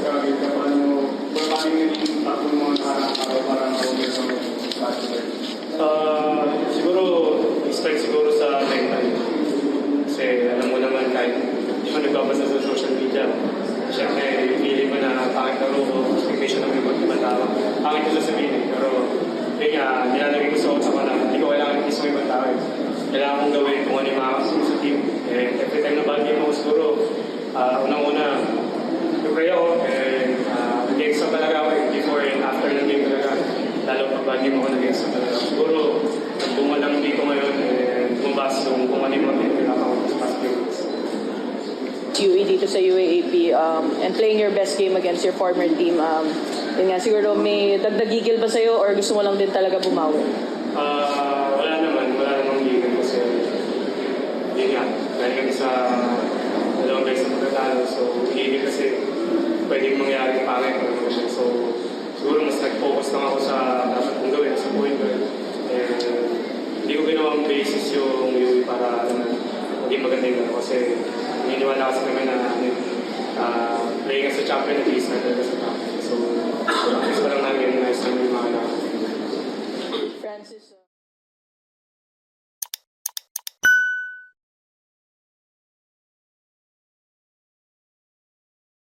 struggle ka, paano yung takbo mo para ma-over sa basketball? Siguro, expect siguro sa mental. Kasi alam mo naman kahit hindi mo nagbabasa sa social media, siyempre, feeling mo na pangit na ko, expectation ng ibang tao. Pangit ko sasabihin, pero yun nga, nilalagay ko sa utak ko na hindi ko kailangan i-kiss mo ibang tao. Kailangan kong gawin kung ano yung makakasama sa team. Every time na bad game ako siguro, unang-una, pray ako, nag-extra talaga ako before and after ng game talaga. Lalo pag bad game ako, nag-extra talaga. Siguro, nagbumal lang dito ngayon, bumabas yung kung ano yung mga pinagkailangan ako sa past games. UE dito sa UAAP and playing your best game against your former team. Yun nga, siguro may dagdag-gigil ba sa'yo or gusto mo lang din talaga bumawi? Wala namang gigil kasi yun nga, dahil kami sa dalawang guys na magkatalo, so gigil kasi pwedeng mangyari pangit ko naman siya. So siguro mas nag-focus lang ako sa dapat kong gawin, sa buhay ko. Hindi ko ginawang basis yung UE para maging maganda yung kasi naniniwala kasi kami na playing as a champion at least na talaga sa champion. So, practice pa lang namin, nice namin yung mga Francis.